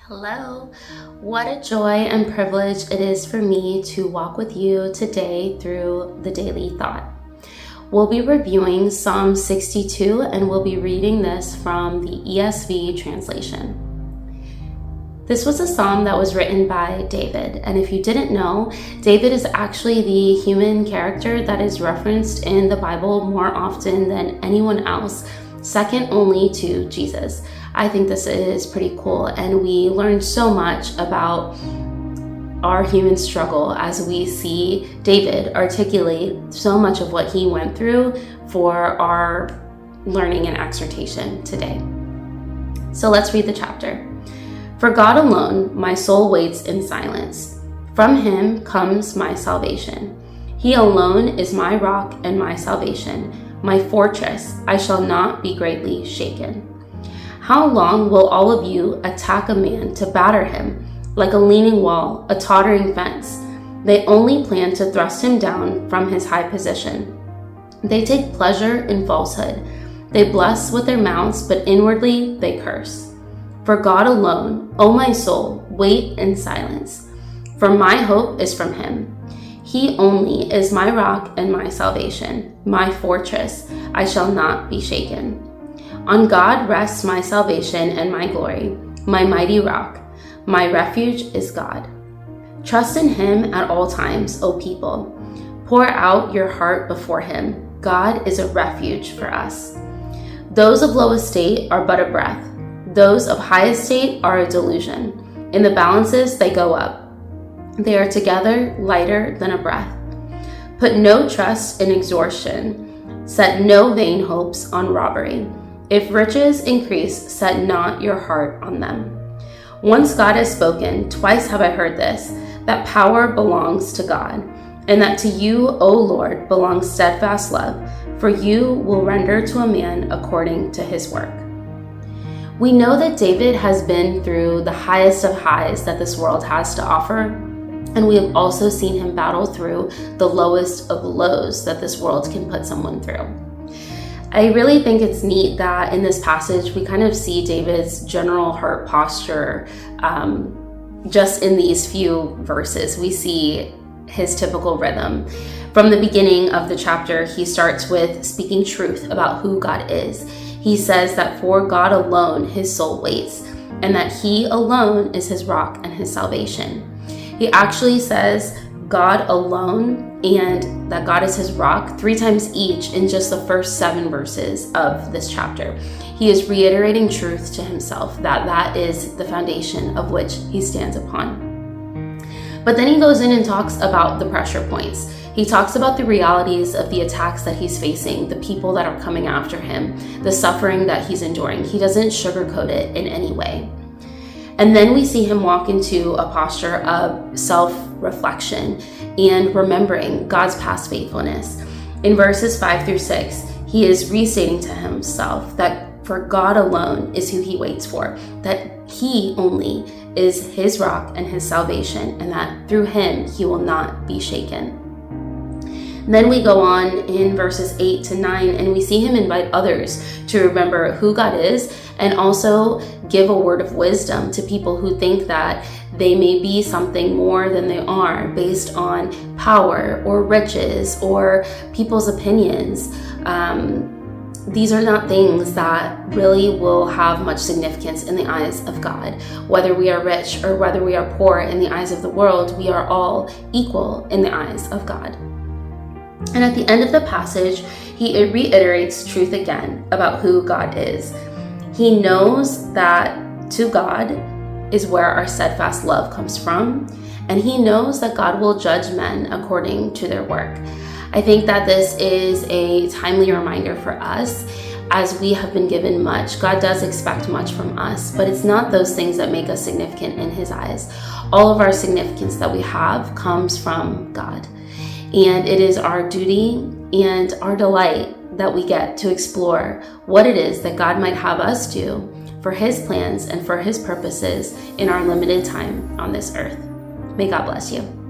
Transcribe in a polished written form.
Hello. What a joy and privilege it is for me to walk with you today through the daily thought. We'll be reviewing Psalm 62 and we'll be reading this from the ESV translation. This was a psalm that was written by David, and if you didn't know, David is actually the human character that is referenced in the Bible more often than anyone else, second only to Jesus. I think this is pretty cool, and we learn so much about our human struggle as we see David articulate so much of what he went through for our learning and exhortation today. So let's read the chapter. For God alone, my soul waits in silence. From him comes my salvation. He alone is my rock and my salvation, my fortress. I shall not be greatly shaken. How long will all of you attack a man to batter him, like a leaning wall, a tottering fence? They only plan to thrust him down from his high position. They take pleasure in falsehood. They bless with their mouths, but inwardly they curse. For God alone, O my soul, wait in silence, for my hope is from him. He only is my rock and my salvation, my fortress. I shall not be shaken. On God rests my salvation and my glory, my mighty rock. My refuge is God. Trust in him at all times, O people. Pour out your heart before him. God is a refuge for us. Those of low estate are but a breath. Those of high estate are a delusion. In the balances they go up. They are together lighter than a breath. Put no trust in extortion. Set no vain hopes on robbery. If riches increase, set not your heart on them. Once God has spoken, twice have I heard this, that power belongs to God, and that to you, O Lord, belongs steadfast love, for you will render to a man according to his work. We know that David has been through the highest of highs that this world has to offer, and we have also seen him battle through the lowest of lows that this world can put someone through. I really think it's neat that in this passage we kind of see David's general heart posture just in these few verses. We see his typical rhythm. From the beginning of the chapter, he starts with speaking truth about who God is. He says that for God alone his soul waits, and that he alone is his rock and his salvation. He actually says God alone and that God is his rock 3 times each in just the first 7 verses of this chapter. He is reiterating truth to himself, that is the foundation of which he stands upon. But then he goes in and talks about the pressure points. He talks about the realities of the attacks that he's facing, the people that are coming after him, the suffering that he's enduring. He doesn't sugarcoat it in any way. And then we see him walk into a posture of self-reflection and remembering God's past faithfulness. In verses 5 through 6, he is restating to himself that for God alone is who he waits for, that he only is his rock and his salvation, and that through him he will not be shaken. Then we go on in verses 8 to 9, and we see him invite others to remember who God is and also give a word of wisdom to people who think that they may be something more than they are based on power or riches or people's opinions. These are not things that really will have much significance in the eyes of God. Whether we are rich or whether we are poor in the eyes of the world, we are all equal in the eyes of God. And at the end of the passage, he reiterates truth again about who God is. He knows that to God is where our steadfast love comes from, and he knows that God will judge men according to their work. I think that this is a timely reminder for us as we have been given much. God does expect much from us, but it's not those things that make us significant in his eyes. All of our significance that we have comes from God. And it is our duty and our delight that we get to explore what it is that God might have us do for his plans and for his purposes in our limited time on this earth. May God bless you.